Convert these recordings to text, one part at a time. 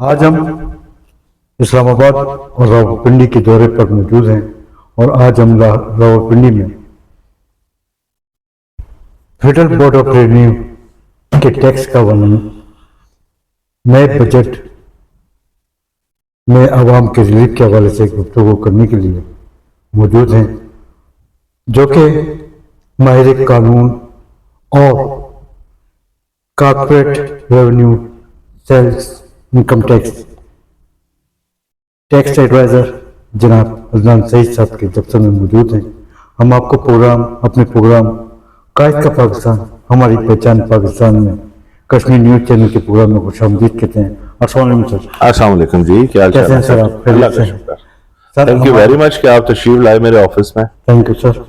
آج ہم اسلام آباد اور راولپنڈی کے دورے پر موجود ہیں اور آج ہم راولپنڈی میں فیڈرل بورڈ آف ریونیو کے ٹیکس کا ورنن نئے بجٹ میں عوام کے ریلیف کے حوالے سے گفتگو کرنے کے لیے موجود ہیں، جو کہ ماہر قانون اور corporate revenue sales income tax adviser جناب عدنان سعید صاحب کے دفتر میں موجود ہیں۔ ہم آپ کو اپنے پروگرام قائد کا پاکستان ہماری پہچان پاکستان میں کشمیر نیوز چینل کے پروگرام میں خوش آمدید کہتے ہیں۔ السلام علیکم سر۔ السلام علیکم جی، کیا کیسے ہیں سر آپ؟ اللہ کا شکر، تھینک یو ویری مچ کہ آپ تشریف لائے میرے آفس میں۔ Thank you sir.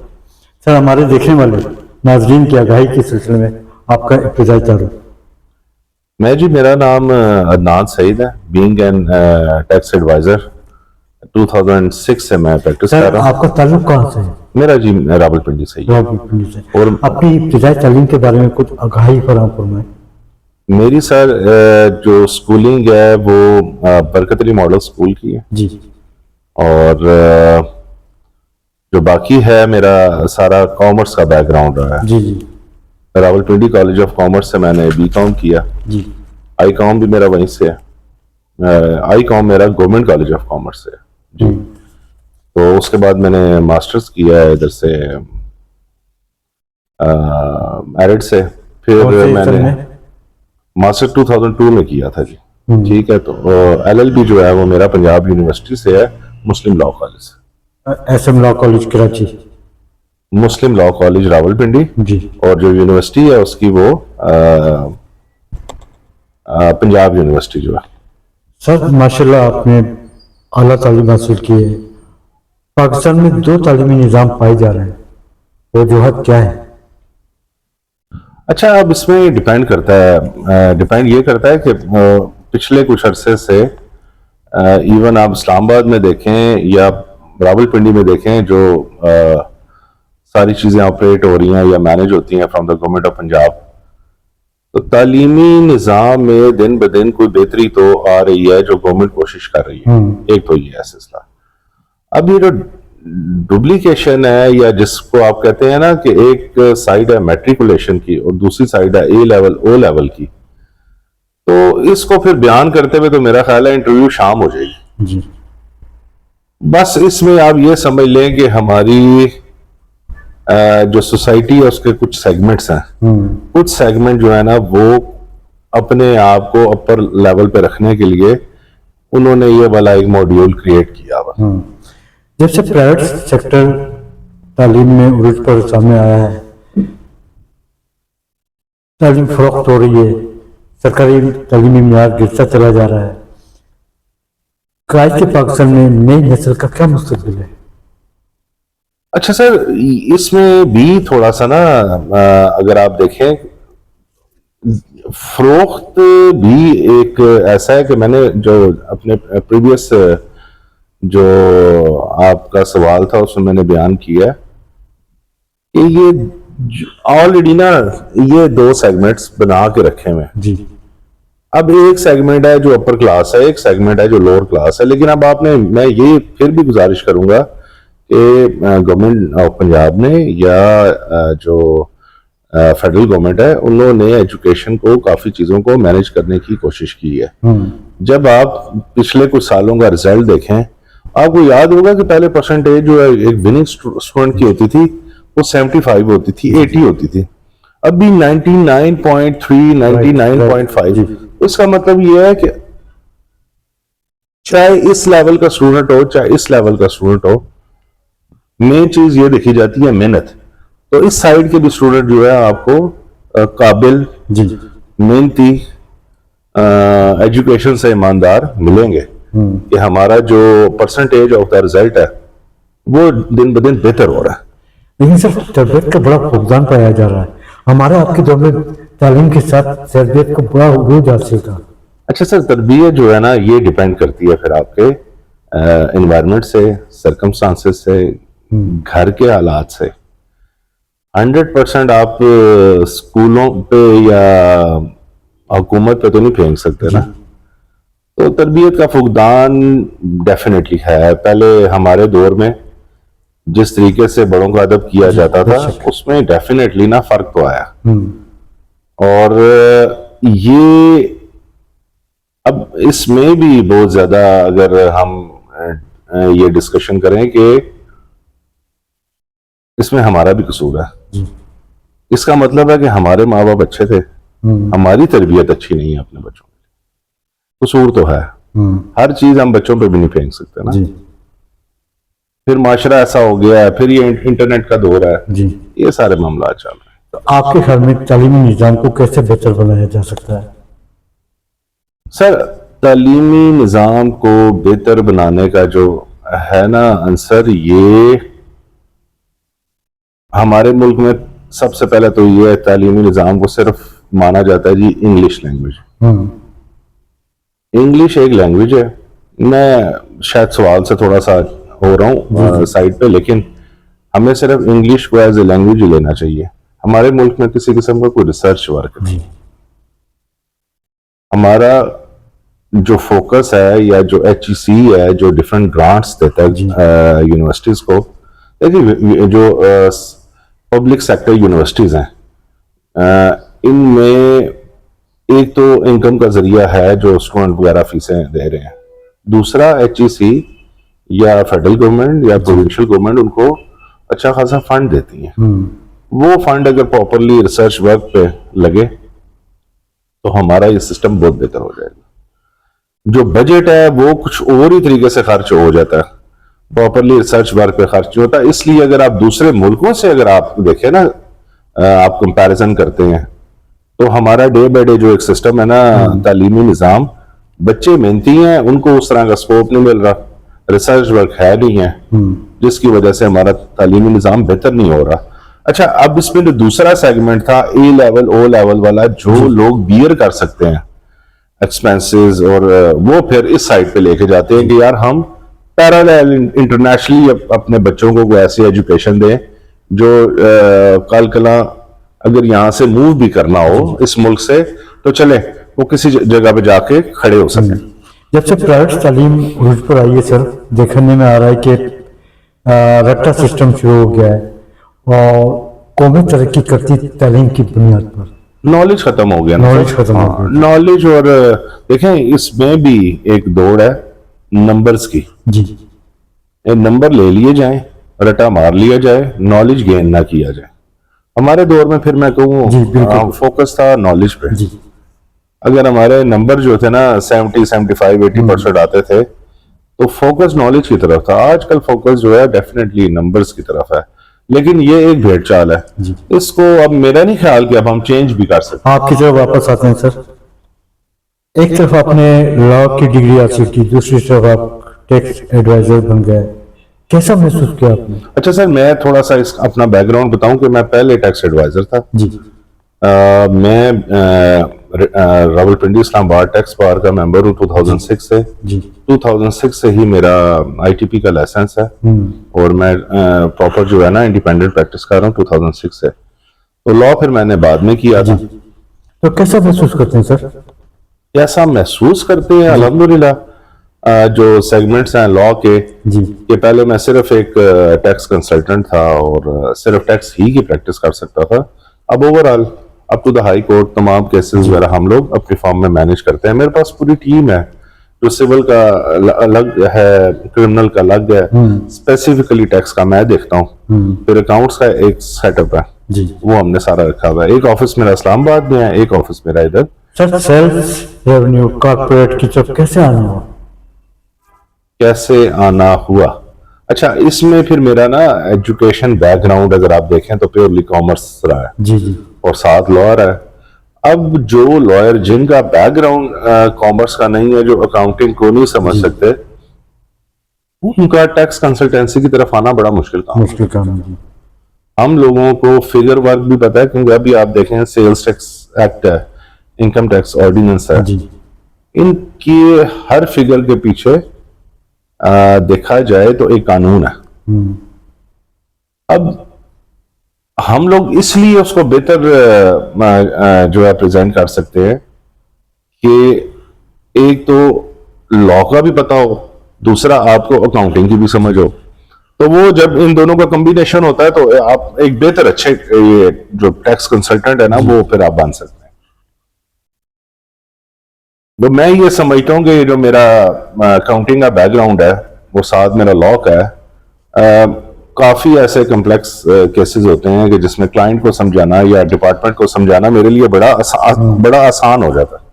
سر ہمارے دیکھنے والے ناظرین کی آگاہی کے سلسلے میں آپ کا ابتدائی تعارف۔ جی میرا نام عدنان سعید ہے، بینگ این ٹیکس ایڈوائزر 2006 سے میں پریکٹس کر رہا ہوں۔ آپ کا تعلق کہاں سے ہے؟ میرا جی راولپنڈی سے ہی ہے۔ راولپنڈی سے۔ اور اپنی ابتدائی تعلیم کے بارے میں کچھ آگاہی فراہم فرمائیں۔ میری سر جو سکولنگ ہے وہ برکت علی ماڈل سکول کی ہے جی، اور جو باقی ہے میرا سارا کامرس کا بیک گراؤنڈ رہا ہے۔ جی جی راولپنڈی کالج آف کامرس سے میں نے بی کام کیا، جی آئی کام بھی میرا وہیں سے ہے، آئی کام میرا گورنمنٹ کالج آف کامرس سے ہے جی۔ تو اس کے بعد میں نے ماسٹرز کیا ہے ادھر سے میرٹ سے، پھر میں نے ماسٹر 2002 میں کیا تھا جی، ٹھیک ہے۔ تو ایل ایل بی جو ہے وہ میرا پنجاب یونیورسٹی سے ہے، مسلم لاء کالج سے۔ S M law college Karachi, Muslim law college Rawalpindi جی، اور جو یونیورسٹی ہے اس کی وہ پنجاب یونیورسٹی جو ہے۔ سر ماشاءاللہ آپ نے اعلیٰ تعلیم حاصل کی ہے۔ پاکستان میں دو تعلیمی نظام پائے جا رہے ہیں، وجوہات کیا ہے؟ اچھا، اب اس میں ڈیپینڈ یہ کرتا ہے کہ پچھلے کچھ عرصے سے ایون آپ اسلام آباد میں دیکھیں یا راولپنڈی میں دیکھیں، جو ساری چیزیں آپریٹ ہو رہی ہیں یا مینج ہوتی ہیں from the government of Punjab, تو تعلیمی نظام میں دن بدن کوئی بہتری تو آ رہی ہے جو گورنمنٹ کوشش کر رہی ہے۔ ایک تو یہ ہے سلسلہ۔ اب یہ جو ڈپلیکیشن ہے یا جس کو آپ کہتے ہیں نا کہ ایک سائیڈ ہے میٹریکولیشن کی اور دوسری سائیڈ ہے اے لیول او لیول کی، تو اس کو پھر بیان کرتے ہوئے تو میرا خیال ہے انٹرویو شام ہو جائے گی جی، بس۔ اس میں آپ یہ سمجھ لیں کہ ہماری جو سوسائٹی ہے اس کے کچھ سیگمنٹس ہیں، کچھ سیگمنٹ جو ہے نا وہ اپنے آپ کو اپر لیول پہ رکھنے کے لیے انہوں نے یہ والا ایک ماڈیول کریٹ کیا ہوا۔ جب سے پرائیویٹ سیکٹر تعلیم میں عروج پر سامنے آیا ہے، تعلیم فروخت ہو رہی ہے، سرکاری تعلیمی معیار گرتا چلا جا رہا ہے، قائد کے پاکستان میں نئی نسل کا کیا مستقبل ہے؟ اچھا سر، اس میں بھی تھوڑا سا نا اگر آپ دیکھیں، فروخت بھی ایک ایسا ہے کہ میں نے جو اپنے پریویس جو آپ کا سوال تھا اس میں نے بیان کیا کہ یہ آلریڈی نا یہ دو سیگمنٹس بنا کے رکھے ہوئے ہیں جی۔ اب ایک سیگمنٹ ہے جو اپر کلاس ہے، ایک سیگمنٹ ہے جو لوور کلاس ہے، لیکن اب میں یہ پھر بھی گزارش کروں گا کہ گورنمنٹ آف پنجاب نے یا جو فیڈرل گورنمنٹ ہے انہوں نے ایجوکیشن کو کافی چیزوں کو مینج کرنے کی کوشش کی ہے۔ جب آپ پچھلے کچھ سالوں کا رزلٹ دیکھیں، آپ کو یاد ہوگا کہ پہلے پرسنٹیج جو ہے ایک وننگ اسٹوڈنٹ کی ہوتی تھی وہ 75 ہوتی تھی، 80 ہوتی تھی، اب بھی 99.3 99.5۔ اس کا مطلب یہ ہے کہ چاہے اس لیول کا اسٹوڈنٹ ہو چاہے اس لیول کا اسٹوڈنٹ ہو، مین چیز یہ دیکھی جاتی ہے محنت۔ تو اس سائڈ کے بھی اسٹوڈنٹ جو ہے آپ کو قابل، محنتی، ایجوکیشن سے ایماندار ملیں گے کہ ہمارا جو پرسنٹیج آف دا رزلٹ ہے وہ دن بدن بہتر ہو رہا ہے۔ لیکن سر تربیت کا بڑا فقدان پایا جا رہا ہے، ہمارے آپ کے دور میں تعلیم کے ساتھ تربیت کا بڑا عروج حاصل تھا۔ اچھا سر، تربیت جو ہے نا یہ ڈیپینڈ کرتی ہے پھر آپ کے انوائرمنٹ سے، سرکمسٹانسز سے، گھر کے حالات سے۔ 100% آپ اسکولوں پہ یا حکومت پہ تو نہیں پھینک سکتے نا۔ تو تربیت کا فقدان ڈیفینیٹلی ہے. پہلے ہمارے دور میں جس طریقے سے بڑوں کا ادب کیا جاتا تھا اس میں ڈیفینیٹلی نا فرق تو آیا. اور یہ اب اس میں بھی بہت زیادہ اگر ہم یہ ڈسکشن کریں کہ اس میں ہمارا بھی قصور ہے. اس کا مطلب ہے کہ ہمارے ماں باپ اچھے تھے, ہماری تربیت اچھی نہیں ہے اپنے بچوں کی. قصور تو ہے, ہر چیز ہم بچوں پہ بھی نہیں پھینک سکتے نا. پھر معاشرہ ایسا ہو گیا ہے, پھر یہ انٹرنیٹ کا دور ہے, یہ سارے معاملات چل رہے ہیں. تو آپ کے خیال میں تعلیمی نظام کو کیسے بہتر بنایا جا سکتا ہے؟ سر, تعلیمی نظام کو بہتر بنانے کا جو ہے نا عنصر, یہ ہمارے ملک میں سب سے پہلے تو یہ ہے, تعلیمی نظام کو صرف مانا جاتا ہے جی انگلش لینگویج. انگلش ایک لینگویج ہے. میں شاید سوال سے تھوڑا سا ہو رہا ہوں سائڈ پہ, لیکن ہمیں صرف انگلش کو ایز اے لینگویج ہی لینا چاہیے. ہمارے ملک میں کسی قسم کا کوئی ریسرچ ورک نہیں. ہمارا جو فوکس ہے یا جو ایچ ای سی ہے, جو ڈفرنٹ گرانٹس دیتا ہے یونیورسٹیز کو, جو پبلک سیکٹر یونیورسٹیز ہیں, ان میں ایک تو انکم کا ذریعہ ہے جو اسٹوڈنٹ وغیرہ فیسیں دے رہے ہیں. دوسرا ایچ ای سی یا فیڈرل گورنمنٹ یا پروونشل گورنمنٹ ان کو اچھا خاصا فنڈ دیتی ہیں. وہ فنڈ اگر پراپرلی ریسرچ ورک پہ لگے تو ہمارا یہ سسٹم بہت بہتر ہو جائے گا. جو بجٹ ہے وہ کچھ اور ہی طریقے سے خرچ ہو جاتا ہے, پراپرلی ریسرچ ورک پہ خرچ ہوتا ہے. اس لیے اگر آپ دوسرے ملکوں سے اگر آپ دیکھیں نا, آپ کمپیریزن کرتے ہیں, تو ہمارا ڈے بائی ڈے جو ایک سسٹم ہے نا تعلیمی نظام, بچے محنتی ہیں, ان کو اس طرح کا سکوپ نہیں مل رہا, ریسرچ ورک ہے نہیں ہے, جس کی وجہ سے ہمارا تعلیمی نظام بہتر نہیں ہو رہا. اچھا, اب اس میں جو دوسرا سیگمنٹ تھا اے لیول او لیول والا, جو لوگ بیئر کر سکتے ہیں ایکسپینسز, اور وہ پھر اس سائڈ پہ لے کے جاتے ہیں کہ یار ہم پیرالل انٹرنیشنلی اپنے بچوں کو کوئی ایسی ایجوکیشن دیں جو کل کلا اگر یہاں سے موو بھی کرنا ہو اس ملک سے تو چلے وہ کسی جگہ پہ جا کے کھڑے ہو سکیں. جب سے پرائیویٹ تعلیم عروج پر آئی ہے سر, دیکھنے میں آ رہا ہے کہ رٹا سسٹم شروع ہو گیا ہے, اور قومیں ترقی کرتی تعلیم کی بنیاد پر. نالج ختم ہو گیا, نالج. اور دیکھیں اس میں بھی ایک دوڑ ہے نمبرز کی. نمبر لے لیے جائیں, رٹا مار لیا جائے, نالج گین نہ کیا جائے. ہمارے دور میں پھر میں کہوں فوکس تھا نالج پہ. اگر ہمارے نمبر جو تھے نا 70-75-80% آتے تھے تو فوکس نالج کی طرف تھا. آج کل فوکس جو ہے ڈیفینیٹلی نمبرز کی طرف ہے, لیکن یہ ایک بھیڑ چال ہے. اس کو اب میرا نہیں خیال کہ اب ہم چینج بھی کر سکتے. آپ کی طرف واپس آتے ہیں سر. ایک طرف آپ نے لا کی ڈگری حاصل کی, دوسری طرف آپ ٹیکس ایڈوائزر بن گئے, کیسا محسوس کیا آپ نے؟ اچھا سر, میں تھوڑا سا اپنا بیک گراؤنڈ بتاؤں کہ میں پہلے ٹیکس ایڈوائزر تھا. میں راولپنڈی اسلام آباد ٹیکس بار کا ممبر ہوں 2006 سے. 2006 سے ہی میرا آئی ٹی پی کا لائسنس ہے, اور میں پراپر جو ہے نا انڈیپینڈنٹ پریکٹس کر رہا ہوں 2006 سے. تو لا پھر میں نے بعد میں کیا تھا. تو کیسا محسوس کرتے ہیں سر؟ کیسا محسوس کرتے ہیں؟ الحمدللہ جو سیگمنٹس ہیں لا کے, کہ پہلے میں صرف ایک ٹیکس کنسلٹنٹ تھا اور صرف ٹیکس ہی کی پریکٹس کر سکتا تھا. اب overall up to the high court تمام کیسز وغیرہ ہم لوگ اپنی فارم میں مینیج کرتے ہیں. میرے پاس پوری ٹیم ہے, جو سول کا الگ ہے, کرمنل کا الگ ہے, اسپیسیفکلی ٹیکس کا میں دیکھتا ہوں. پھر اکاؤنٹس کا ایک سیٹ اپ ہے, وہ ہم نے سارا رکھا ہوا ہے. ایک آفس میرا اسلام آباد میں ہے, ایک آفس میرا ادھر. سر سیلس ریونیو کارپوریٹ کی طرف کیسے آنا ہوا؟ کیسے آنا ہوا؟ اچھا, اس میں پھر میرا نا ایجوکیشن بیک گراؤنڈ اگر آپ دیکھیں تو پیورلی کامرس رہا ہے, اور ساتھ لائر ہے. اب جو لائر جن کا بیک گراؤنڈ کامرس کا نہیں ہے, جو اکاؤنٹنگ کو نہیں سمجھ سکتے, ان کا ٹیکس کنسلٹنسی کی طرف آنا بڑا مشکل کام ہے. ہم لوگوں کو فگر ورک بھی پتا ہے, کیونکہ ابھی آپ دیکھیں سیلز ٹیکس ایکٹ ہے, انکم ٹیکس آرڈیننس ہے, ان کی ہر فگر کے پیچھے دیکھا جائے تو ایک قانون ہے. اب ہم لوگ اس لیے اس کو بہتر جو ہے پریزنٹ کر سکتے ہیں کہ ایک تو لا کا بھی پتا ہو, دوسرا آپ کو اکاؤنٹنگ کی بھی سمجھ ہو, تو وہ جب ان دونوں کا کمبینیشن ہوتا ہے تو آپ ایک بہتر اچھے یہ جو ٹیکس کنسلٹنٹ ہے نا وہ پھر آپ بن سکتے ہیں. تو میں یہ سمجھتا ہوں کہ جو میرا اکاؤنٹنگ کا بیک گراؤنڈ ہے وہ ساتھ میرا لا کا ہے, کافی ایسے کمپلیکس کیسز ہوتے ہیں کہ جس میں کلائنٹ کو سمجھانا یا ڈپارٹمنٹ کو سمجھانا میرے لیے بڑا آسان ہو جاتا ہے.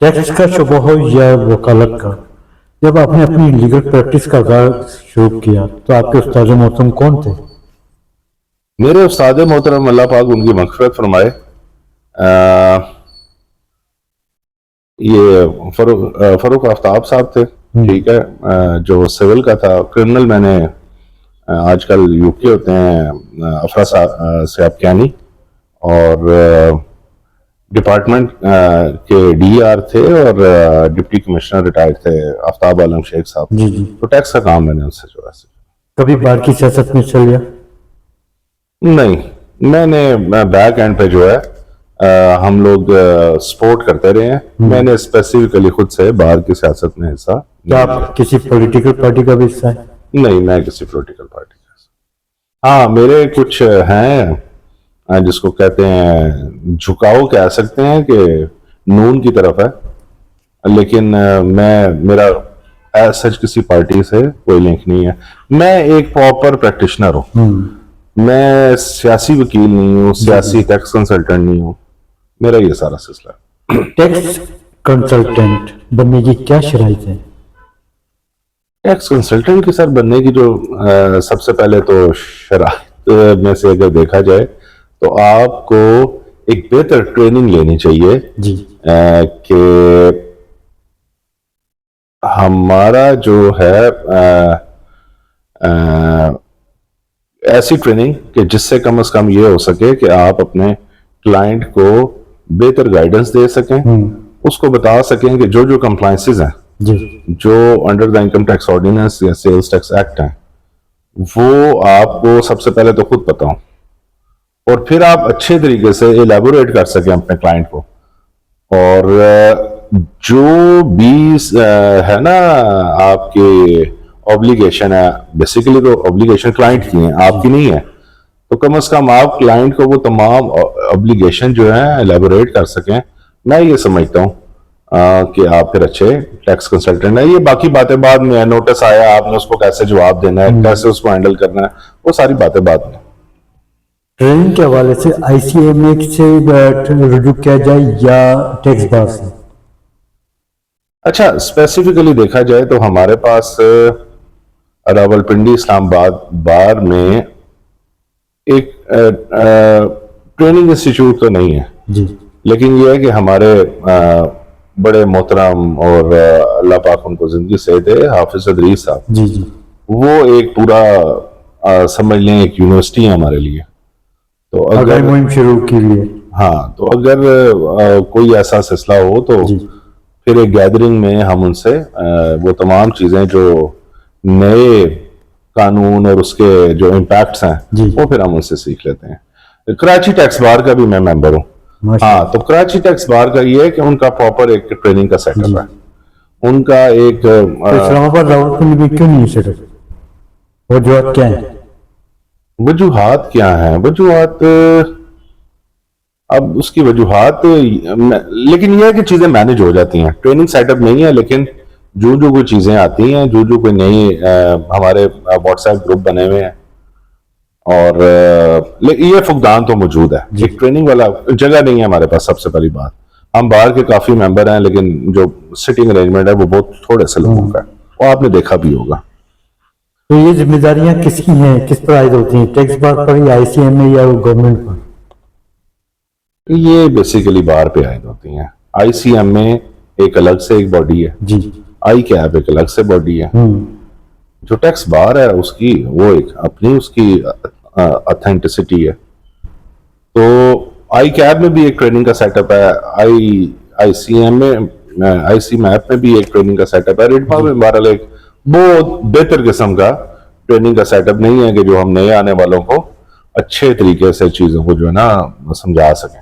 ٹیکس کا شعبہ ہو یا وکالت کا, جب آپ نے اپنی لیگل پریکٹس کا آغاز شروع کیا تو آپ کے استاد محترم کون تھے؟ میرے استاد محترم اللہ پاک ان کی مغفرت فرمائے, یہ فروخ آفتاب صاحب تھے, ٹھیک ہے, جو سول کا تھا. کرنل میں نے آج کل یو کے ہوتے ہیں افرا صاحب کیانی, اور ڈپارٹمنٹ کے ڈی آر تھے, اور ڈپٹی کمشنر ریٹائرڈ تھے آفتاب عالم شیخ صاحب. جی جی. تو ٹیکس کا کام میں نے ان سے جو ہے کبھی بار کی سیاست میں چل گیا؟ نہیں, میں نے بیک اینڈ پہ جو ہے ہم لوگ سپورٹ کرتے رہے ہیں. میں نے اسپیسیفکلی خود سے باہر کی سیاست میں حصہ کیا آپ کسی پولیٹیکل پارٹی کا بھی حصہ ہیں؟ نہیں, میں کسی پولیٹیکل پارٹی کا حصہ. ہاں, میرے کچھ ہیں جس کو کہتے ہیں جھکاؤ کہہ سکتے ہیں کہ نون کی طرف ہے, لیکن میرا سچ کسی پارٹی سے کوئی لنک نہیں ہے. میں ایک پراپر پریکٹیشنر ہوں, میں سیاسی وکیل نہیں ہوں, سیاسی ٹیکس کنسلٹنٹ نہیں ہوں, میرا یہ سارا سلسلہ ہے. ٹیکس کنسلٹنٹ بننے کی کیا شرائط ہے؟ ٹیکس کنسلٹنٹ کی سر بننے کی جو سب سے پہلے تو شرائط میں سے اگر دیکھا جائے تو آپ کو ایک بہتر ٹریننگ لینی چاہیے. جی. کہ ہمارا جو ہے ایسی ٹریننگ کہ جس سے کم از کم یہ ہو سکے کہ آپ اپنے کلائنٹ کو بہتر گائیڈنس دے سکیں, اس کو بتا سکیں کہ جو جو کمپلائنسز ہیں جو under the income tax ordinance یا سیلز ٹیکس ایکٹ ہیں وہ آپ کو سب سے پہلے تو خود پتا ہوں, اور پھر آپ اچھے طریقے سے ایلیبوریٹ کر سکیں اپنے کلائنٹ کو. اور جو بھی ہے نا آپ کی اوبلیگیشن ہے, بیسیکلی تو اوبلیگیشن کلائنٹ کی ہیں, آپ کی نہیں ہے, تو کم از کم آپ کلائنٹ کو وہ تمام اوبلیگیشن جو ہیں ایلیبوریٹ کر سکیں. میں یہ سمجھتا ہوں کہ آپ پھر اچھے ٹیکس کنسلٹنٹ ہیں. یہ باقی باتیں بعد میں, نوٹس آیا آپ نے اس کو کیسے جواب دینا ہے, کیسے اس کو ہینڈل کرنا ہے, وہ ساری باتیں بعد میں. ٹریننگ کے حوالے سے آئی سی ایم اے سے رجوع کیا جائے یا ٹیکس بار سے؟ اچھا, اسپیسیفکلی دیکھا جائے تو ہمارے پاس راولپنڈی اسلام آباد بار میں ایک ٹریننگ انسٹیٹیوٹ تو نہیں ہے جی, لیکن یہ ہے کہ ہمارے بڑے محترم اور اللہ پاک ان کو زندگی سے دے حافظ ادریس صاحب, جی جی, وہ ایک پورا سمجھ لیں ایک یونیورسٹی ہے ہمارے لیے. تو اگر مہم شروع کی لیے, ہاں, تو اگر کوئی ایسا سلسلہ ہو تو پھر ایک گیدرنگ میں ہم ان سے وہ تمام چیزیں جو نئے قانون اور اس کے جو امپیکٹس ہیں وہ پھر ہم ان سے سیکھ لیتے ہیں. کراچی ٹیکس بار کا بھی میں ممبر ہوں. ہاں, تو کراچی ٹیکس بار کا یہ ہے کہ ان کا پراپر ایک ٹریننگ کا سیٹ اپ ہے. ان کا ایک اسلام آباد راولپنڈی میں کیوں نہیں سیٹ اپ؟ وجوہات کیا ہیں؟ وجوہات کیا ہیں؟ وجوہات اب اس کی وجوہات, لیکن یہ ہے کہ چیزیں مینج ہو جاتی ہیں. ٹریننگ سیٹ اپ نہیں ہے, لیکن جو کوئی چیزیں آتی ہیں, جو کوئی نئی ہمارے واٹس ایپ گروپ بنے ہوئے ہیں, اور یہ فقدان تو موجود ہے. ایک ٹریننگ والا جگہ نہیں ہے ہمارے پاس. سب سے پہلی بات, ہم باہر کے کافی ممبر ہیں, لیکن جو سٹنگ ارینجمنٹ ہے وہ بہت تھوڑے سے لوگوں کا ہے, وہ آپ نے دیکھا بھی ہوگا. تو یہ ذمہ داریاں کس کی ہیں, کس پر عائد ہوتی ہیں؟ ٹیکس بار پر یا آئی سی ایم اے یا گورنمنٹ پر؟ یہ بیسیکلی بار پہ عائد ہوتی ہیں. آئی سی ایم اے ایک الگ سے ایک باڈی ہے, جی, آئی کیب ایک الگ سے باڈی ہے. جو ٹیکس بار ہے اس کی وہ ایک اپنی اس کی اتھینٹسٹی ہے. تو آئی کیب میں بھی ایک ٹریننگ کا سیٹ اپ ہے, آئی سی ایم اے آئی سی میپ میں بھی ایک ٹریننگ کا سیٹ اپ ہے. ریٹپا میں بہرحال ایک بہت بہتر قسم کا ٹریننگ کا سیٹ اپ نہیں ہے کہ جو ہم نئے آنے والوں کو اچھے طریقے سے چیزوں کو جو ہے نا سمجھا سکیں.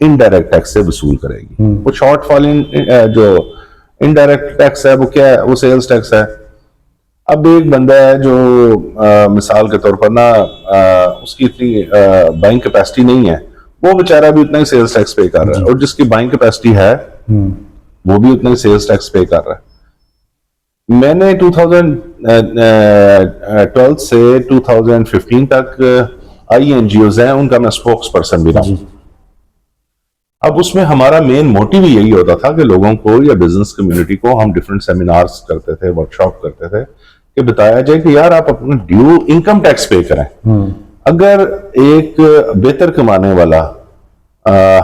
انڈائریکٹ ٹیکس سے وصول کرے گی. وہ شارٹ فال جو انڈائریکٹ ٹیکس ہے وہ کیا ہے؟ وہ سیلز ٹیکس ہے. اب ایک بندہ ہے جو مثال کے طور پر نا اس کی اتنی بائنگ کیپیسٹی نہیں ہے, وہ بیچارہ بھی اتنا ہی سیلز ٹیکس پے کر رہا ہے, اور جس کی بائنگ کیپیسٹی ہے وہ بھی اتنا ہی سیلز ٹیکس پے کر رہا ہے. میں نے 2012 سے 2015 تک آئی این جی اوز ہیں, ان کا میں اسپوکس پرسن بھی رہا ہوں. اب اس میں ہمارا مین موٹیو یہی ہوتا تھا کہ لوگوں کو یا بزنس کمیونٹی کو ہم ڈفرینٹ سیمینارز کرتے تھے, ورک شاپ کرتے تھے کہ بتایا جائے کہ یار آپ اپنا ڈیو انکم ٹیکس پے کریں. اگر ایک بہتر کمانے والا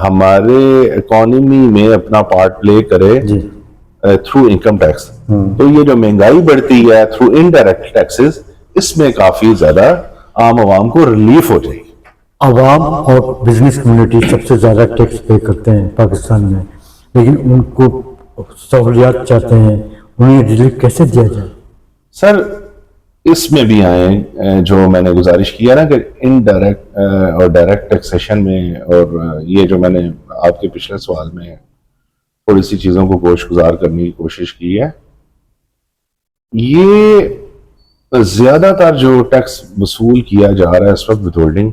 ہمارے اکانومی میں اپنا پارٹ پلے کرے تھرو انکم ٹیکس, تو یہ جو مہنگائی بڑھتی ہے تھرو انڈائریکٹ ٹیکسز, اس میں کافی زیادہ عام عوام کو ریلیف ہو جائے گی. عوام اور بزنس کمیونٹی سب سے زیادہ ٹیکس پے کرتے ہیں پاکستان میں, لیکن ان کو سہولیات چاہتے ہیں, انہیں ریلیف کیسے دیا جائے؟ سر اس میں بھی آئیں جو میں نے گزارش کیا نا کہ انڈائریکٹ اور ڈائریکٹ ٹیکسیشن میں, اور یہ جو میں نے آپ کے پچھلے سوال میں تھوڑی سی چیزوں کو گوش گزار کرنے کی کوشش کی ہے, یہ زیادہ تر جو ٹیکس وصول کیا جا رہا ہے اس وقت ود ہولڈنگ,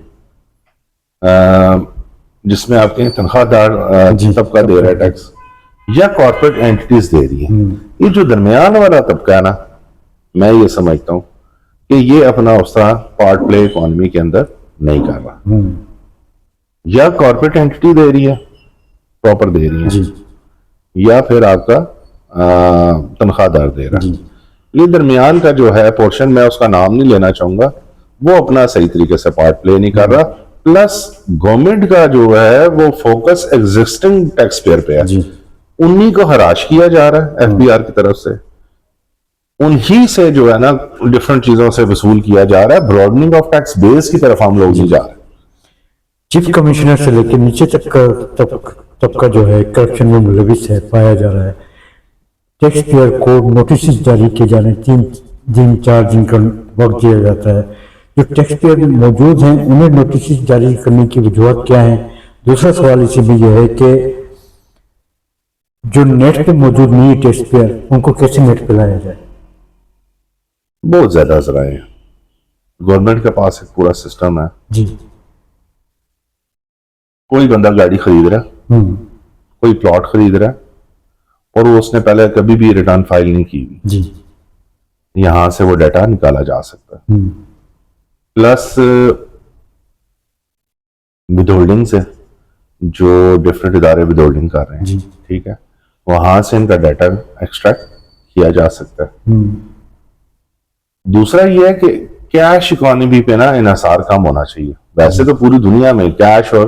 جس میں آپ کے تنخواہ دار طبقہ دے رہا ہے ٹیکس, یا کارپوریٹ اینٹیز دے رہی ہیں. یہ جو درمیان والا طبقہ ہے نا, میں یہ سمجھتا ہوں کہ یہ اپنا اس طرح پارٹ پلے اکانومی کے اندر نہیں کر رہا. یا کارپوریٹ اینٹی دے رہی ہے, پراپر دے رہی ہے, یا پھر آپ کا تنخواہ دار دے رہا ہے. یہ درمیان کا جو ہے پورشن, میں اس کا نام نہیں لینا چاہوں گا, وہ اپنا صحیح طریقے سے پارٹ پلے نہیں کر رہا. پلس گورنمنٹ کا جو ہے وہ فوکس ایگزسٹنگ ٹیکس پیئر پہ ہے, انہی کو ہراش کیا جا رہا ہے ایف بی آر کی طرف سے, انہی سے جو ہے نا ڈفرنٹ چیزوں سے وصول کیا جا رہا ہے. براڈننگ آف ٹیکس بیس کی طرف ہم لوگ نہیں جا رہے. چیف کمشنر سے لے کے نیچے تک کا طبقہ جو ہے کرپشن میں ملوث ہے, پایا جا رہا ہے. ٹیکس پیئر کو نوٹسز جاری کیے جا رہے ہیں, 3 دن 4 دن کا وقت دیا جاتا ہے. جو ٹیکس پیئر موجود ہیں انہیں نوٹسز جاری کرنے کی وجوہات کیا ہیں؟ دوسرا سوال اسی بھی یہ ہے کہ جو نیٹ پہ موجود نہیں ہے ٹیکس پیئر, ان کو کیسے نیٹ پہ لایا جائے؟ بہت زیادہ ذرائع ہیں. گورنمنٹ کے پاس ایک پورا سسٹم ہے. کوئی بندہ گاڑی خرید رہا ہے, کوئی پلاٹ خرید رہا ہے, اور وہ اس نے پہلے کبھی بھی ریٹرن فائل نہیں کی ہوئی, یہاں سے وہ ڈیٹا نکالا جا سکتا ہے. پلس ود ہولڈنگ سے جو ڈفرینٹ ادارے ود ہولڈنگ کر رہے ہیں, ٹھیک ہے, وہاں سے ان کا ڈیٹا ایکسٹریکٹ کیا جا سکتا ہے. دوسرا یہ ہے کہ کیش اکانومی پہ نا انحصار کم ہونا چاہیے. ویسے تو پوری دنیا میں کیش اور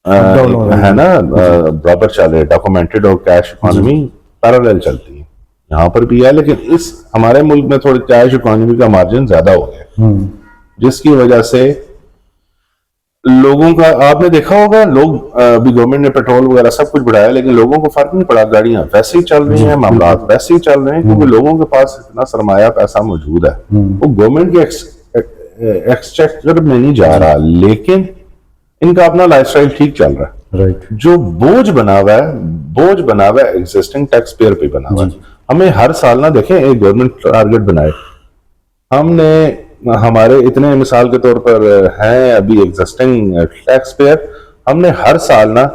ہے نا برابر چل رہے, ڈاکومنٹڈ اور کیش اکانومی پیرالل چلتی ہے. یہاں پر بھی ہے, لیکن اس ہمارے ملک میں تھوڑی کیش اکانومی کا مارجن زیادہ ہو گیا, جس کی وجہ سے لوگوں کا, آپ نے دیکھا ہوگا لوگ بھی گورنمنٹ نے پیٹرول وغیرہ سب کچھ بڑھایا, لیکن لوگوں کو فرق نہیں پڑا. گاڑیاں ویسے ہی چل رہی ہیں, معاملات ویسے ہی چل رہے ہیں, کیونکہ لوگوں کے پاس اتنا سرمایہ پیسہ موجود ہے. وہ گورنمنٹ کے ایکسچیکر میں نہیں جا رہا, لیکن ان کا اپنا لائف سٹائل ٹھیک چل رہا ہے. جو بوجھ بنا ہوا ہے ایگزسٹنگ ٹیکس پیئر پہ بنا ہوا ہے. ہمیں ہر سال نہ دیکھیں ایک گورنمنٹ ٹارگٹ بنائے, ہم نے ہمارے اتنے مثال کے طور پر ہیں ابھی ایگزسٹنگ ٹیکس پیئر, ہم نے ہر سال نا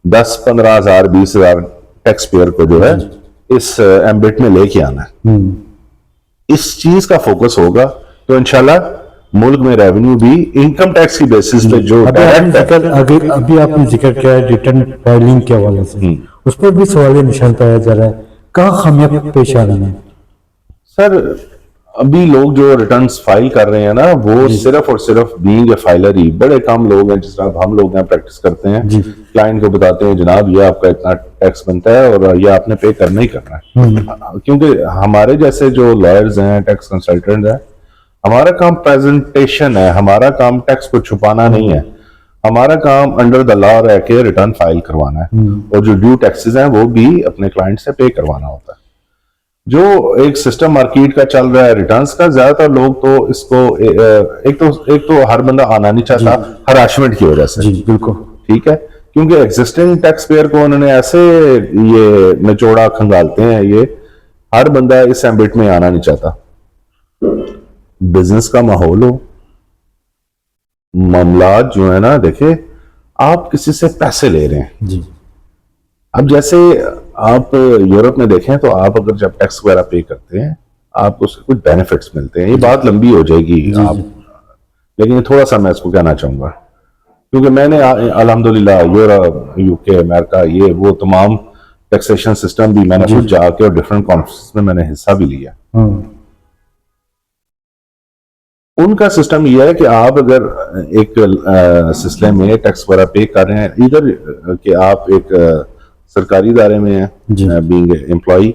10-15,000 20,000 ٹیکس پیئر کو جو ہے اس ایمبٹ میں لے کے آنا ہے. اس چیز کا فوکس ہوگا تو انشاءاللہ ملک میں ریونیو بھی انکم ٹیکس کی بیسس پہ جو ابھی آپ نے ذکر کیا ہے ریٹرن فائلنگ کے حوالے سے, اس پر بھی سوال نشان پایا جا رہا ہے. کہاں خامیاں پیش آ رہی ہیں؟ سر ابھی لوگ جو ریٹرنز فائل کر رہے ہیں نا, وہ صرف اور صرف بینگ اے فائلر ہی بڑے کم لوگ ہیں. جس طرح ہم لوگ ہیں پریکٹس کرتے ہیں, کلائنٹ کو بتاتے ہیں جناب یہ آپ کا اتنا ٹیکس بنتا ہے اور یہ آپ نے پے کرنا ہی کرنا ہے. کیونکہ ہمارے جیسے جو لائرز ہیں, ٹیکس کنسلٹنٹ ہیں, ہمارا کام پریزنٹیشن ہے, ہمارا کام ٹیکس کو چھپانا نہیں ہے, ہمارا کام انڈر دا لا رہ کے ریٹرن فائل کروانا ہے, اور جو ڈیو ٹیکسز ہیں وہ بھی اپنے کلائنٹ سے پے کروانا ہوتا ہے. جو ایک سسٹم مارکیٹ کا چل رہا ہے ریٹرنز کا, زیادہ تر لوگ تو اس کو ایک تو ہر بندہ آنا نہیں چاہتا ہراشمنٹ کی وجہ سے, ٹھیک ہے, کیونکہ ایگزسٹنگ ٹیکس پیئر کو انہوں نے ایسے یہ نچوڑا کھنگالتے ہیں, یہ ہر بندہ اس ایمبٹ میں آنا نہیں چاہتا. بزنس کا ماحول ہو, معاملات جو ہے نا, دیکھیں آپ کسی سے پیسے لے رہے ہیں جی, اب جیسے آپ یورپ میں دیکھیں تو آپ اگر جب ٹیکس وغیرہ پے کرتے ہیں آپ کو اس کے کچھ بینیفٹس ملتے ہیں. یہ بات لمبی ہو جائے گی آپ, لیکن تھوڑا سا میں اس کو کہنا چاہوں گا کیونکہ میں نے الحمدللہ یورپ, یو کے, امریکہ, یہ وہ تمام ٹیکسیشن سسٹم بھی میں نے خود جا کے اور ڈفرینٹ کانفرنس میں نے حصہ بھی لیا. ان کا سسٹم یہ ہے کہ آپ اگر ایک سلسلے میں ٹیکس وغیرہ پے کر رہے ہیں, ادھر کہ آپ ایک سرکاری ادارے میں ہیں بینگ امپلائی,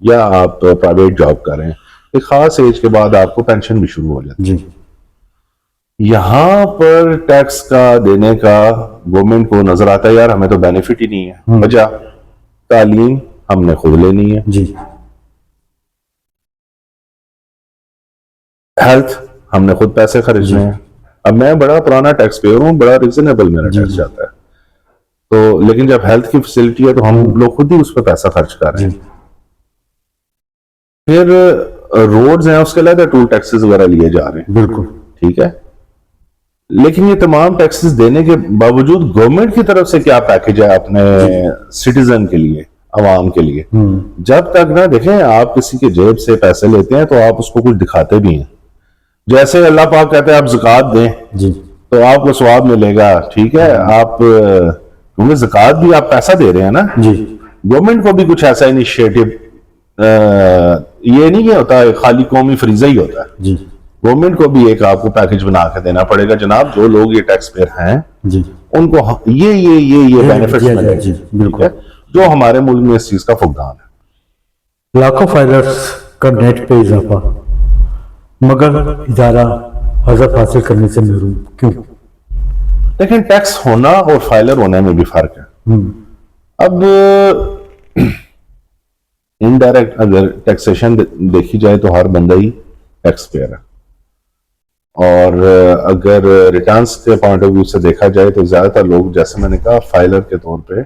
یا آپ پرائیویٹ جاب کر رہے ہیں, ایک خاص ایج کے بعد آپ کو پینشن بھی شروع ہو جاتی ہے. یہاں پر ٹیکس کا دینے کا گورنمنٹ کو نظر آتا ہے یار ہمیں تو بینیفٹ ہی نہیں ہے. وجہ تعلیم ہم نے خود لینی ہے, ہیلتھ ہم نے خود پیسے خرچنے ہیں. اب میں بڑا پرانا ٹیکس پیئر ہوں, بڑا ریزنیبل میرا ٹیکس جاتا ہے, تو لیکن جب ہیلتھ کی فیسلٹی ہے تو ہم لوگ خود ہی اس پہ پیسہ خرچ کر رہے ہیں. پھر روڈز ہیں, اس کے علاوہ ٹول ٹیکسز وغیرہ لیے جا رہے ہیں. بالکل ٹھیک ہے, لیکن یہ تمام ٹیکسز دینے کے باوجود گورنمنٹ کی طرف سے کیا پیکج ہے اپنے سٹیزن کے لیے, عوام کے لیے؟ جب تک نہ دیکھیں آپ کسی کے جیب سے پیسے لیتے ہیں تو آپ اس کو کچھ دکھاتے بھی ہیں. جیسے اللہ پاک کہتے ہیں آپ زکوٰۃ دیں تو آپ کو ثواب ملے گا. ٹھیک ہے, آپ کیونکہ زکوٰۃ بھی آپ پیسہ دے رہے ہیں نا, گورنمنٹ کو بھی کچھ ایسا انیشیٹو, یہ نہیں ہوتا خالی قومی فریضہ ہی ہوتا ہے. گورنمنٹ کو بھی ایک آپ کو پیکج بنا کے دینا پڑے گا, جناب جو لوگ یہ ٹیکس پیئر ہیں ان کو یہ بینیفٹس ملیں گے, جو ہمارے ملک میں اس چیز کا فقدان ہے. لاکھوں فائلرز کا نیٹ پہ اضافہ, مگر ادارہ ہدف حاصل کرنے سے محروم کیوں؟ لیکن ٹیکس ہونا اور فائلر ہونے میں بھی فرق ہے. اب انڈائریکٹ اگر ٹیکسیشن دیکھی جائے تو ہر بندہ ہی ٹیکس پیئر ہے, اور اگر ریٹرنز کے پوائنٹ آف ویو سے دیکھا جائے تو زیادہ تر لوگ, جیسے میں نے کہا, فائلر کے طور پہ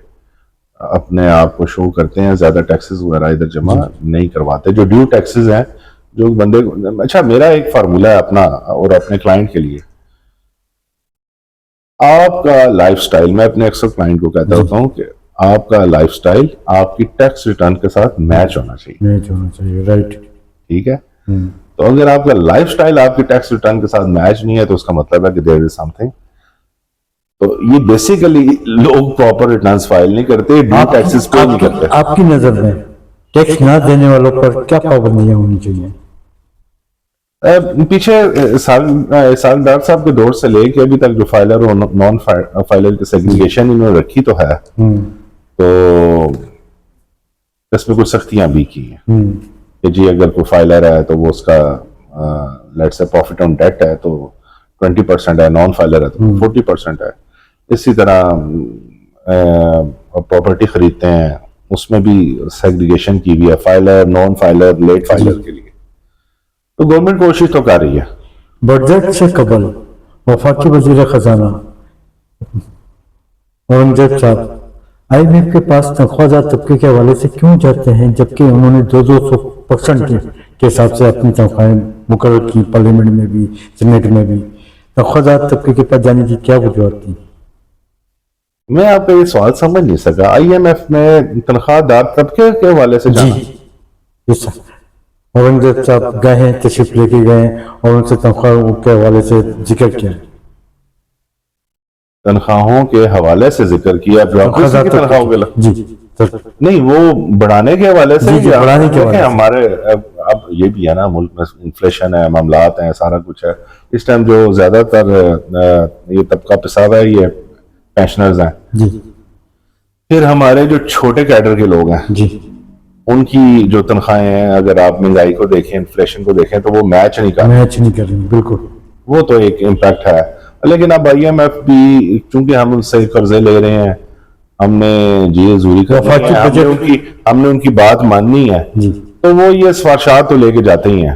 اپنے آپ کو شو کرتے ہیں, زیادہ ٹیکسز وغیرہ ادھر جمع نہیں کرواتے. جو ڈیو ٹیکسز ہیں جو بندے, اچھا میرا ایک فارمولہ ہے اپنا اور اپنے کلائنٹ کے لیے, آپ کا لائف سٹائل, میں اپنے اکثر کلائنٹ کو کہتا ہوتا ہوں کہ آپ کا لائف سٹائل آپ کی ٹیکس ریٹرن کے ساتھ میچ ہونا چاہیے. رائٹ, ٹھیک ہے, تو اگر آپ کا لائف سٹائل آپ کی ٹیکس ریٹرن کے ساتھ میچ نہیں ہے تو اس کا مطلب ہے کہ دیر از سم تھنگ. تو یہ بیسیکلی لوگ پراپر ریٹرنز فائل نہیں کرتے, ڈیو ٹیکسز پے نہیں کرتے. آپ کی نظر میں ٹیکس نہ دینے والوں پر کیا پابندیاں ہونی چاہیے؟ پیچھے سالدار صاحب کے دور سے لے کے ابھی تک جو فائلر اور نان فائلر کی سیگریگیشن انہوں نے رکھی تو ہے, تو اس میں کچھ سختیاں بھی کی ہیں کہ جی اگر کوئی فائلر ہے تو وہ اس کا لیٹ سے پروفٹ آن ڈیٹ ہے تو 20% ہے, نان فائلر ہے تو 40% ہے. اسی طرح پراپرٹی خریدتے ہیں اس میں بھی سیگریگیشن کی ہوئی ہے, filer, non filer, late filer کے لیے. تو گورنمنٹ کوشش تو کر رہی ہے. بجٹ سے قبل وفاقی وزیر خزانہ اورنگزیب صاحب IMF کے پاس تنخواہ دار طبقے کے حوالے سے کیوں جاتے ہیں جبکہ انہوں نے 200% کے حساب سے اپنی تنخواہیں مقرر کی؟ پارلیمنٹ میں بھی, سینیٹ میں بھی تنخواہ دار طبقے کے پاس جانے کی کیا وجوہات تھی؟ میں آپ کا یہ سوال سمجھ نہیں سکا. IMF میں تنخواہ دار طبقے کے حوالے سے جانا؟ جی, اورنگزیب صاحب گئے ہیں, تشریف لے کے گئے ہیں اور ان سے تنخواہ کے حوالے سے ذکر کیا. تنخواہوں کے حوالے سے ذکر کیا, بیوروکریسی کی تنخواہوں کے نہیں, وہ بڑھانے کے حوالے سے. بڑھانے کے حوالے سے ہمارے اب یہ بھی ہے نا, ملک میں انفلیشن ہے, معاملات ہیں, سارا کچھ ہے. اس ٹائم جو زیادہ تر یہ طبقہ پسا ہوا ہے یہ پینشنرز ہیں. پھر ہمارے جو چھوٹے کیڈر کے لوگ ہیں ان کی جو تنخواہیں ہیں, اگر آپ مہنگائی کو دیکھیں, انفلیشن کو دیکھیں تو وہ میچ نہیں کر رہے. بالکل, وہ تو ایک امپیکٹ ہے. لیکن اب IMF بھی چونکہ ہم ان سے قرضے لے رہے ہیں, ہم نے جی زوری ہم نے ان کی بات ماننی ہے, تو وہ یہ سفارشات تو لے کے جاتے ہی ہیں.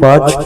5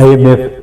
IMF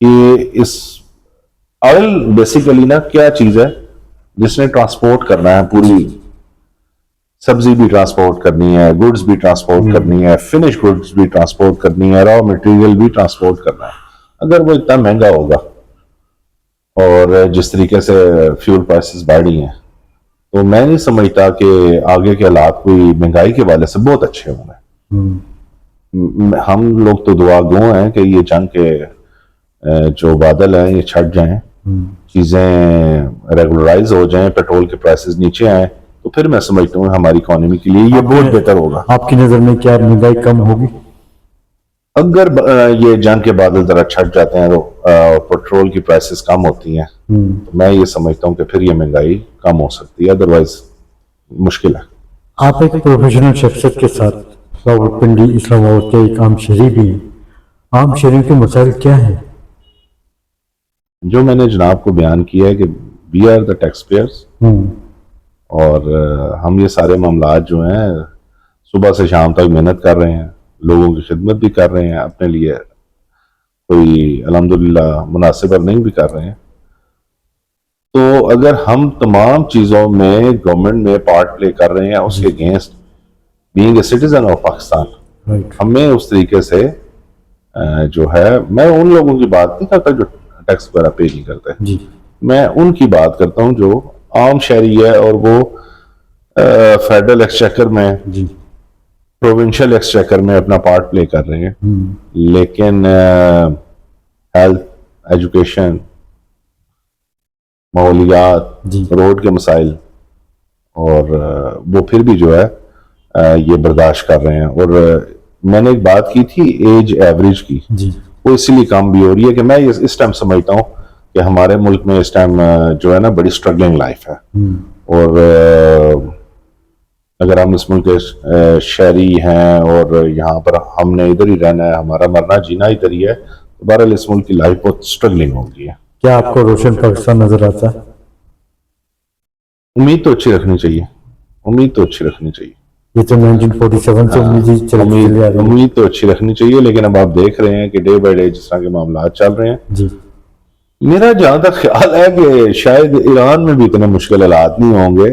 کہ اس آئل بیسیکلی نا کیا چیز ہے جس نے ٹرانسپورٹ کرنا ہے، پوری سبزی بھی ٹرانسپورٹ کرنی ہے، گڈز بھی ٹرانسپورٹ کرنی ہے، فنش گڈز بھی ٹرانسپورٹ کرنی ہے، را مٹیریل بھی ٹرانسپورٹ کرنا ہے. اگر وہ اتنا مہنگا ہوگا اور جس طریقے سے فیول پرائسز بڑھی ہیں تو میں نہیں سمجھتا کہ آگے کے حالات کوئی مہنگائی کے والے سے بہت اچھے ہوں گے. ہم لوگ تو دعا گو ہیں کہ یہ جنگ کے جو بادل ہیں یہ چھٹ جائیں، چیزیں ریگولرائز ہو جائیں، پیٹرول کے پرائسز نیچے آئیں، تو پھر میں سمجھتا ہوں ہماری اکانومی کے لیے یہ بہت بہتر ہوگا. آپ کی نظر میں کیا مہنگائی کم ہوگی؟ اگر یہ جنگ کے بادل ذرا چھٹ جاتے ہیں تو پیٹرول کی پرائسز کم ہوتی ہیں تو میں یہ سمجھتا ہوں کہ پھر یہ مہنگائی کم ہو سکتی ہے، ادروائز مشکل ہے. آپ ایک پروفیشنل شخصیت کے ساتھ راولپنڈی اسلام آباد کے ایک عام شہری بھی ہیں. عام شہری کے مسائل کیا ہیں؟ جو میں نے جناب کو بیان کیا ہے کہ we are the taxpayers, اور ہم یہ سارے معاملات جو ہیں صبح سے شام تک محنت کر رہے ہیں، لوگوں کی خدمت بھی کر رہے ہیں، اپنے لیے کوئی الحمدللہ مناسب ارننگ بھی کر رہے ہیں. تو اگر ہم تمام چیزوں میں گورنمنٹ میں پارٹ پلے کر رہے ہیں اس کے against being a citizen of Pakistan, ہمیں اس طریقے سے جو ہے، میں ان لوگوں کی بات نہیں کرتا جو ٹیکس وغیرہ پے نہیں کرتے، میں ان کی بات کرتا ہوں جو عام شہری ہے اور وہ فیڈرل ایکسچیکر میں، پروونشل ایکسچیکر میں اپنا پارٹ پلے کر رہے ہیں، لیکن ہیلتھ، ایجوکیشن، ماحولیات، روڈ کے مسائل، اور وہ پھر بھی جو ہے یہ برداشت کر رہے ہیں. اور میں نے ایک بات کی تھی ایج ایوریج کی، وہ اسی لیے کم بھی ہو رہی ہے کہ میں اس ٹائم سمجھتا ہوں کہ ہمارے ملک میں اس ٹائم جو ہے نا بڑی سٹرگلنگ لائف ہے، اور اگر ہم اس ملک کے شہری ہیں اور یہاں پر ہم نے ادھر ہی رہنا ہے، ہمارا مرنا جینا ادھر ہی ہے، تو بہرحال اس ملک کی لائف بہت سٹرگلنگ ہوگی ہے. کیا آپ کو روشن پاکستان نظر آتا ہے؟ امید تو اچھی رکھنی چاہیے، امید تو اچھی رکھنی چاہیے، یہ تو 1947 سے امید تو اچھی رکھنی چاہیے. لیکن اب آپ دیکھ رہے ہیں کہ ڈے بائی ڈے جس طرح کے معاملات چل رہے ہیں، میرا جہاں تک خیال ہے کہ شاید ایران میں بھی اتنے مشکل حالات نہیں ہوں گے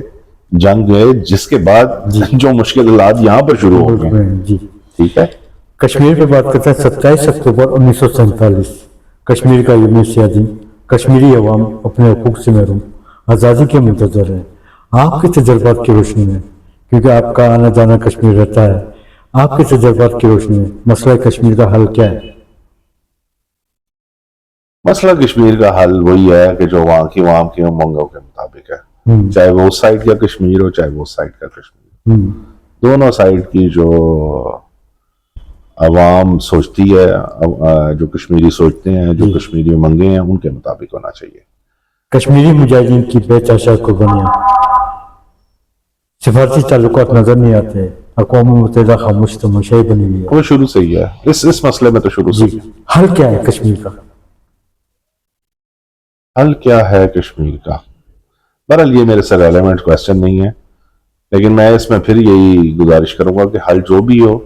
جنگ ہے جس کے بعد جو مشکل حالات یہاں پر شروع ہو گئے. ٹھیک ہے، کشمیر پہ بات کرتا ہے. 27 اکتوبر 1947 کشمیر کا یوم سیاہ دن. کشمیری عوام اپنے حقوق سے محروم، آزادی کے منتظر ہیں. آپ کے تجربات کی روشنی میں، کیونکہ آپ کا آنا جانا کشمیر رہتا ہے، آپ کے تجربات کی روشنی میں مسئلہ کشمیر کا حل کیا ہے؟ مسئلہ کشمیر کا حل وہی ہے کہ جو وہاں کی عوام کی امنگوں کے مطابق ہے، چاہے وہ اس سائڈ کا کشمیر ہو چاہے وہ اس سائڈ کا کشمیر، دونوں سائڈ کی جو عوام سوچتی ہے، جو کشمیری سوچتے ہیں، جو کشمیری امنگیں ہیں، ان کے مطابق ہونا چاہیے. کشمیری مجاہدین کی بے تحاشا قربانیاں، سفارتی تعلقات نظر نہیں آتے، اقوام متحدہ خاموش تماشائی بنی ہوئی ہے. وہ شروع سے ہی ہے، اس مسئلے میں تو شروع سے ہی ہے. حل کیا ہے کشمیر کا؟ حل کیا ہے کشمیر کا؟ بہرحال یہ میرے سے ریلیونٹ کویسچن نہیں ہے، لیکن میں اس میں پھر یہی گزارش کروں گا کہ حل جو بھی ہو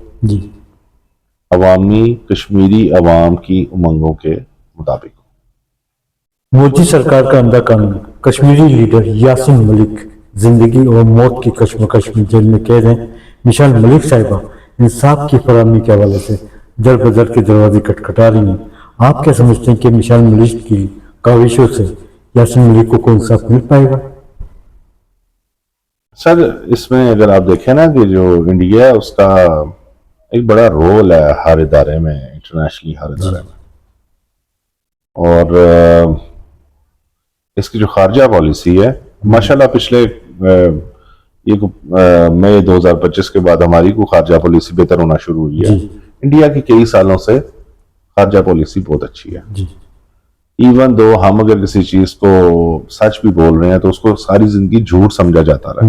عوامی کشمیری عوام کی امنگوں کے مطابق. مودی سرکار کا عمدہ قانون، کشمیری لیڈر یاسین ملک زندگی اور موت کی کشمکش میں جیل میں قید ہیں. مشال ملک صاحبہ انصاف کی فراہمی کے حوالے سے در بدر کے دروازے کھٹکھٹا رہی ہیں. آپ کیا سمجھتے ہیں کہ مشال ملک کی کاوشوں سے یاسین ملک کو کوئی انصاف مل پائے گا؟ سر اس میں اگر آپ دیکھیں نا کہ جو انڈیا ہے اس کا ایک بڑا رول ہے ہر ادارے میں، انٹرنیشنلی ہر ادارے میں، اور اس کی جو خارجہ پالیسی ہے ماشاءاللہ پچھلے مئی 2025 کے بعد ہماری کو خارجہ پالیسی بہتر ہونا شروع ہوئی ہے. انڈیا کی کئی سالوں سے خارجہ پالیسی بہت اچھی ہے. ایون دو ہم اگر کسی چیز کو سچ بھی بول رہے ہیں تو اس کو ساری زندگی جھوٹ سمجھا جاتا رہا.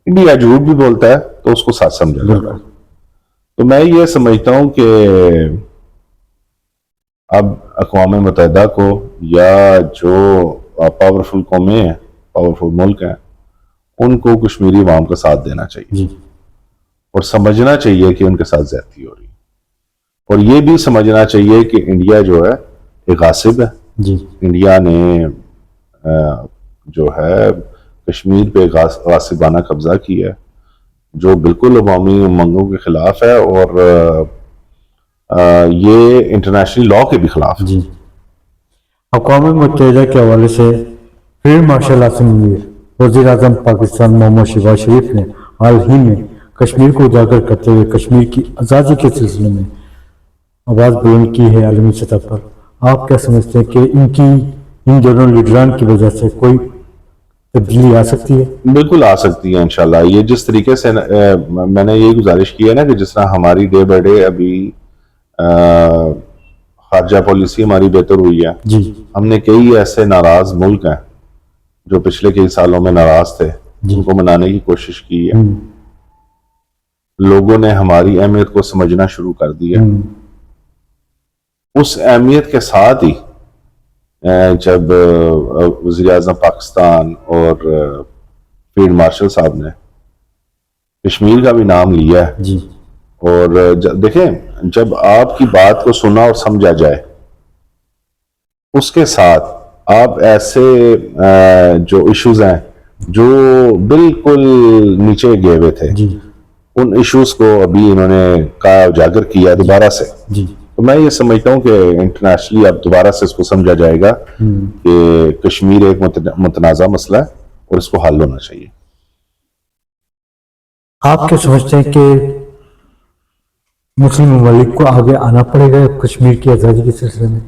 انڈیا جھوٹ بھی بولتا ہے تو اس کو سچ سمجھا جاتا ہے. تو میں یہ سمجھتا ہوں کہ اب اقوام متحدہ کو یا جو پاورفل قومیں ہیں، پاورفل ملک ہیں، ان کو کشمیری عوام کا ساتھ دینا چاہیے اور سمجھنا چاہیے کہ ان کے ساتھ زیادتی ہو رہی ہے، اور یہ بھی سمجھنا چاہیے کہ انڈیا جو ہے ایک غاصب ہے. جی انڈیا نے جو ہے کشمیر پہ غاصبانہ قبضہ کیا ہے جو بالکل عوامی امنگوں کے خلاف ہے اور یہ انٹرنیشنل لا کے بھی خلاف ہے. جی. اقوام متحدہ کے حوالے سے فیلڈ مارشل عاصم منیر وزیر اعظم پاکستان محمد شہباز شریف نے حال ہی میں کشمیر کو اجاگر کرتے ہوئے کشمیر کی آزادی کے سلسلے میں آواز بلند کی ہے عالمی سطح پر. آپ کیا سمجھتے ہیں کہ ان دونوں لیڈران کی وجہ سے کوئی تبدیلی آ سکتی ہے؟ بالکل آ سکتی ہے انشاءاللہ. یہ جس طریقے سے میں نے یہ گزارش کی ہے نا کہ جس طرح ہماری ڈے بائی ڈے ابھی خارجہ پالیسی ہماری بہتر ہوئی ہے. جی. ہم نے کئی ایسے ناراض ملک ہیں جو پچھلے کئی سالوں میں ناراض تھے ان کو منانے کی کوشش کی ہے. لوگوں نے ہماری اہمیت کو سمجھنا شروع کر دیا. اس اہمیت کے ساتھ ہی جب وزیر اعظم پاکستان اور فیلڈ مارشل صاحب نے کشمیر کا بھی نام لیا ہے جی. اور دیکھیں جب آپ کی بات کو سنا اور سمجھا جائے اس کے ساتھ آپ ایسے جو ایشوز ہیں جو بالکل نیچے گئے ہوئے تھے جی. ان ایشوز کو ابھی انہوں نے اجاگر کیا دوبارہ سے. جی. تو میں یہ سمجھتا ہوں کہ انٹرنیشنلی اب دوبارہ سے اس کو سمجھا جائے گا کہ کشمیر ایک متنازع مسئلہ ہے اور اس کو حل ہونا چاہیے. آپ کیا سمجھتے ہیں کہ مسلم ممالک کو آگے آنا پڑے گا کشمیر کی آزادی کے سلسلے میں؟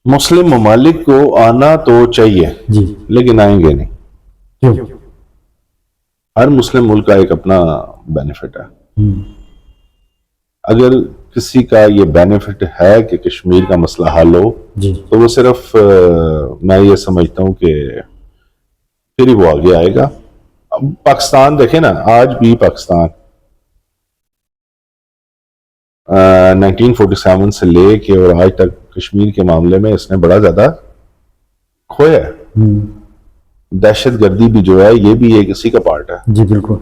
مسلم ممالک کو آنا تو چاہیے جی. لیکن آئیں گے نہیں. کیوں؟ ہر مسلم ملک کا ایک اپنا بینیفٹ ہے. اگر کسی کا یہ بینیفٹ ہے کہ کشمیر کا مسئلہ حل ہو جی. تو وہ صرف میں یہ سمجھتا ہوں کہ پھر ہی وہ آگے آئے گا. اب پاکستان دیکھیں نا آج بھی پاکستان 1947 سے لے کے اور آج تک کشمیر کے معاملے میں اس نے بڑا زیادہ کھویا ہے. دہشت گردی بھی جو ہے یہ بھی ایک اسی کا پارٹ ہے. جی بالکل.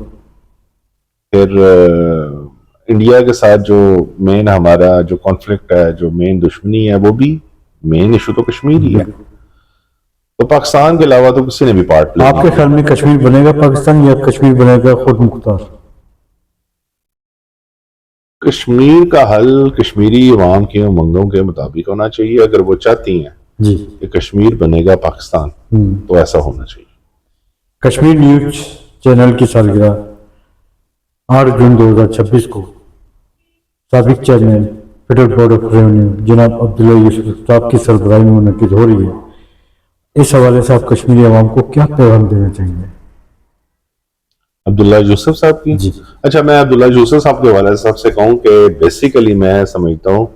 پھر انڈیا کے ساتھ جو مین ہمارا جو کانفلکٹ ہے جو مین دشمنی ہے وہ بھی مین ایشو تو کشمیر ہی ہے. تو پاکستان کے علاوہ تو کسی نے بھی پارٹ لیا. آپ کے خیال میں کشمیر بنے گا پاکستان یا کشمیر بنے گا خود مختار؟ کشمیر کا حل کشمیری عوام کے امنگوں کے مطابق ہونا چاہیے. اگر وہ چاہتی ہیں جی کہ کشمیر بنے گا پاکستان تو ایسا ہونا چاہیے. کشمیر نیوز چینل کی سالگرہ 8 جون 2026 کو سابق chairman federal board of revenue جناب عبداللہ یوسف صاحب کی سربراہی میں منعقد ہو رہی ہے. اس حوالے سے آپ کشمیری عوام کو کیا پیغام دینا چاہیں گے؟ عبداللہ یوسف صاحب کی؟ جی. اچھا میں عبداللہ یوسف صاحب کے حوالے سے سب سے کہوں کہ بیسیکلی میں سمجھتا ہوں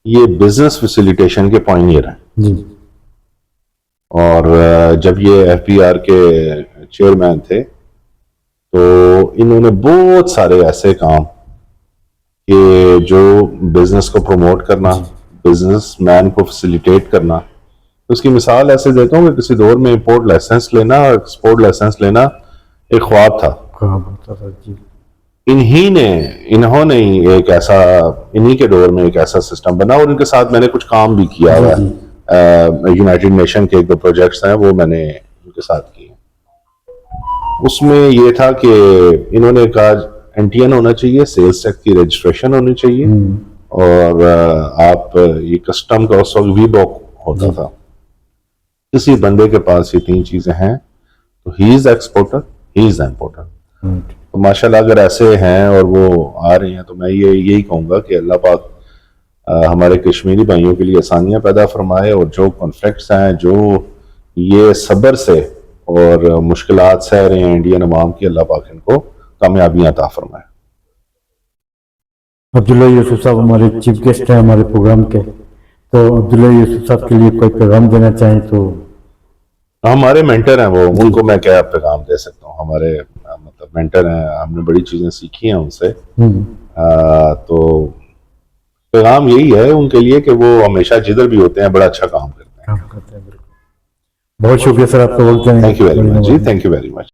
یہ بزنس فیسیلیٹیشن کے پائنیئر ہیں. جی. اور جب یہ ایف پی آر کے چیئرمین تھے تو انہوں نے بہت سارے ایسے کام کہ جو بزنس کو پروموٹ کرنا بزنس مین کو فیسیلیٹیٹ کرنا. اس کی مثال ایسے دیتا ہوں کہ کسی دور میں امپورٹ لائسنس لینا اور ایکسپورٹ لائسنس لینا ایک خواب تھا. انہوں نے ایک ایسا انہی کے دور میں ایک ایسا سسٹم بنا اور ان کے ساتھ میں نے کچھ کام بھی کیا ہوا ہے. یونائٹڈ نیشن کے ایک دو پروجیکٹس ہیں وہ میں نے ان کے ساتھ کیے. اس میں یہ تھا کہ انہوں نے کہا این ٹی این ہونا چاہیے, سیلز ٹیکس کی رجسٹریشن ہونی چاہیے اور آپ یہ کسٹم کا اس وقت وی بوک ہوتا تھا. کسی بندے کے پاس یہ 3 چیزیں ہیں تو ہی از ایکسپورٹر, ہی از امپورٹر. تو ماشاءاللہ اگر ایسے ہیں اور وہ آ رہے ہیں تو میں یہی کہوں گا کہ اللہ پاک ہمارے کشمیری بھائیوں کے لیے آسانیاں پیدا فرمائے اور جو کانفلکٹس ہیں جو یہ صبر سے اور مشکلات سہ رہے ہیں انڈین عوام کی, اللہ پاک ان کو کامیابیاں عطا فرمائے. عبداللہ یوسف صاحب ہمارے چیف گیسٹ ہیں ہمارے پروگرام کے, تو عبداللہ یوسف صاحب کے لیے کوئی پیغام دینا چاہیں تو؟ ہمارے مینٹر ہیں وہ, ان کو میں کیا پیغام دے سکتا ہوں. ہمارے مطلب مینٹر ہیں, ہم نے بڑی چیزیں سیکھی ہیں ان سے. تو پیغام یہی ہے ان کے لیے کہ وہ ہمیشہ جدھر بھی ہوتے ہیں بڑا اچھا کام کرتے ہیں. بہت شکریہ سر آپ کا وقت دینے کا. تھینک یو ویری مچ جی, تھینک یو ویری مچ.